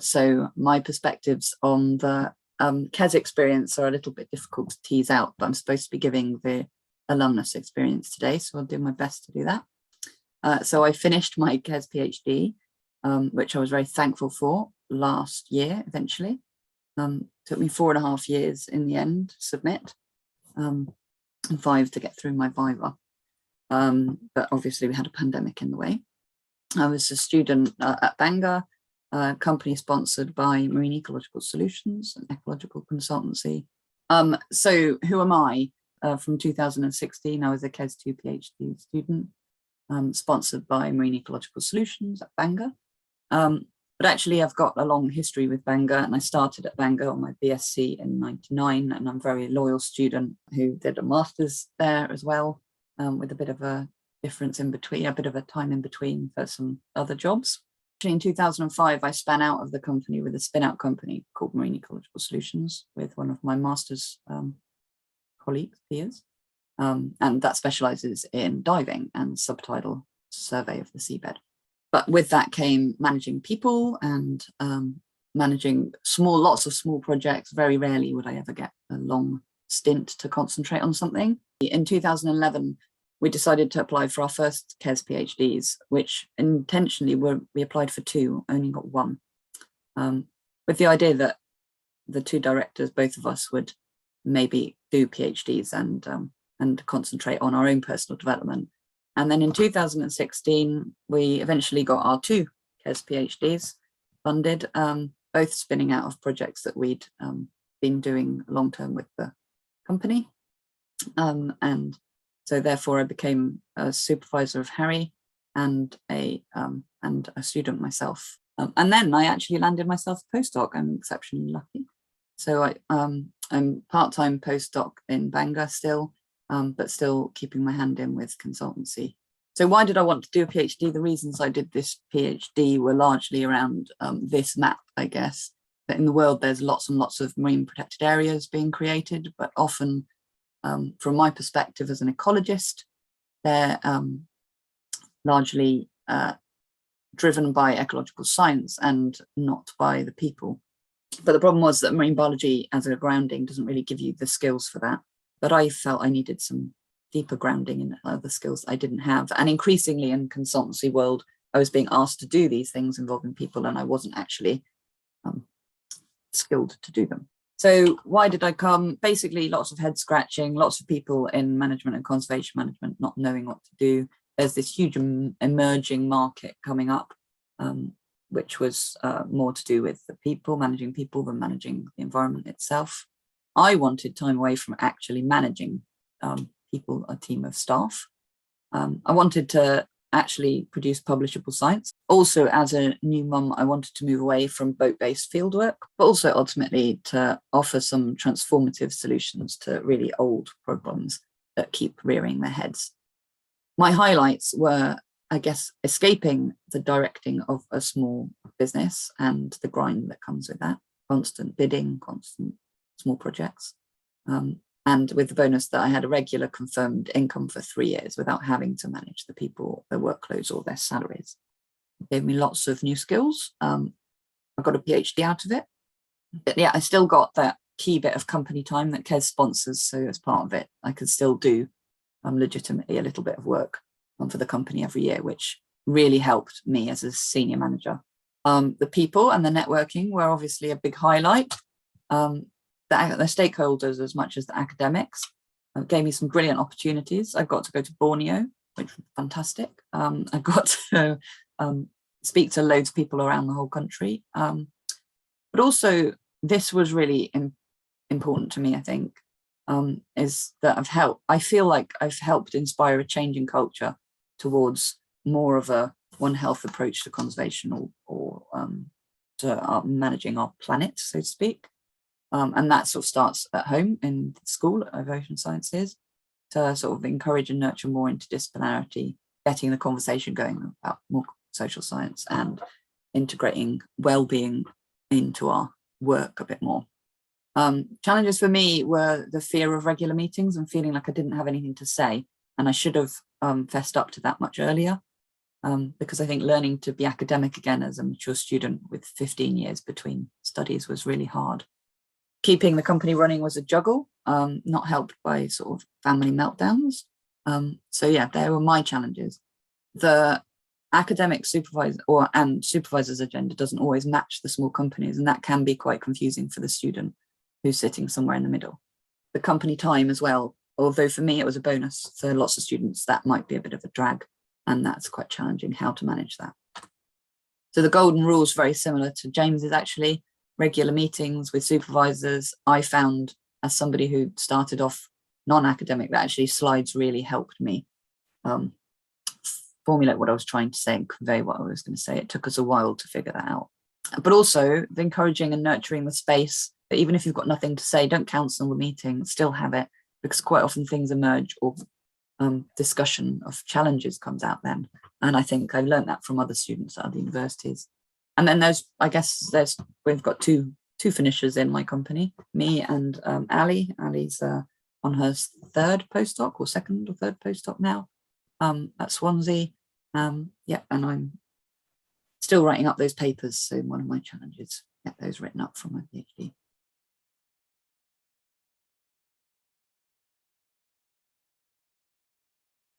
So my perspectives on the KESS experience are a little bit difficult to tease out, but I'm supposed to be giving the alumnus experience today, so I'll do my best to do that. So I finished my KESS PhD, which I was very thankful for last year, eventually. Took me 4.5 years in the end to submit, and 5 to get through my viva. But obviously we had a pandemic in the way. I was a student at Bangor, a company sponsored by Marine Ecological Solutions, an ecological consultancy. So who am I? From 2016, I was a KESS 2 PhD student, sponsored by Marine Ecological Solutions at Bangor. But actually I've got a long history with Bangor, and I started at Bangor on my BSc in '99, and I'm a very loyal student who did a master's there as well, with a bit of a difference in between, a bit of a time in between for some other jobs. Actually in 2005, I span out of the company with a spin-out company called Marine Ecological Solutions with one of my master's colleagues, peers, and that specializes in diving and subtidal survey of the seabed. But with that came managing people and managing lots of small projects. Very rarely would I ever get a long stint to concentrate on something. In 2011, we decided to apply for our first KESS PhDs, which intentionally we applied for 2, only got 1, with the idea that the 2 directors, both of us, would maybe do PhDs and concentrate on our own personal development. And then in 2016, we eventually got our 2 KESS PhDs funded, both spinning out of projects that we'd been doing long-term with the company. And so therefore I became a supervisor of Harry and a student myself. And then I actually landed myself a postdoc. I'm exceptionally lucky. So I'm part-time postdoc in Bangor still, but still keeping my hand in with consultancy. So why did I want to do a PhD? The reasons I did this PhD were largely around this map, I guess. That in the world, there's lots and lots of marine protected areas being created, but often, from my perspective as an ecologist, they're largely driven by ecological science and not by the people. But the problem was that marine biology as a grounding doesn't really give you the skills for that. But I felt I needed some deeper grounding in other skills I didn't have. And increasingly in consultancy world, I was being asked to do these things involving people, and I wasn't actually skilled to do them. So why did I come? Basically, lots of head scratching, lots of people in management and conservation management not knowing what to do. There's this huge emerging market coming up, which was more to do with the people, managing people than managing the environment itself. I wanted time away from actually managing people, a team of staff. I wanted to actually produce publishable science. Also, as a new mum, I wanted to move away from boat-based fieldwork, but also ultimately to offer some transformative solutions to really old problems that keep rearing their heads. My highlights were, I guess, escaping the directing of a small business and the grind that comes with that, constant bidding, constant small projects, and with the bonus that I had a regular confirmed income for 3 years without having to manage the people, their workloads or their salaries. It gave me lots of new skills. I got a PhD out of it, but yeah, I still got that key bit of company time that KESS sponsors. So as part of it, I could still do legitimately a little bit of work for the company every year, which really helped me as a senior manager. The people and the networking were obviously a big highlight. The stakeholders as much as the academics gave me some brilliant opportunities. I got to go to Borneo, which was fantastic. I got to speak to loads of people around the whole country. But also, this was really important to me, I think, is that I feel like I've helped inspire a change in culture towards more of a One Health approach to conservation or to managing our planet, so to speak. And that sort of starts at home in school of ocean sciences to sort of encourage and nurture more interdisciplinarity, getting the conversation going about more social science and integrating well-being into our work a bit more. Challenges for me were the fear of regular meetings and feeling like I didn't have anything to say, and I should have fessed up to that much earlier. because I think learning to be academic again as a mature student with 15 years between studies was really hard. Keeping the company running was a juggle, not helped by sort of family meltdowns. So yeah, there were my challenges. The academic supervisor and supervisor's agenda doesn't always match the small companies, and that can be quite confusing for the student who's sitting somewhere in the middle. The company time as well, although for me it was a bonus, for lots of students that might be a bit of a drag, and that's quite challenging how to manage that. So the golden rule is very similar to James's actually. Regular meetings with supervisors. I found, as somebody who started off non-academic, that actually slides really helped me formulate what I was trying to say and convey what I was going to say. It took us a while to figure that out. But also the encouraging and nurturing the space, that even if you've got nothing to say, don't cancel the meeting, still have it, because quite often things emerge, or discussion of challenges comes out then. And I think I've learned that from other students at other universities. And then we've got two finishers in my company, me and Ali. Ali's on her third postdoc, or second or third postdoc now, at Swansea. Yeah, and I'm still writing up those papers. So one of my challenges, get those written up from my PhD.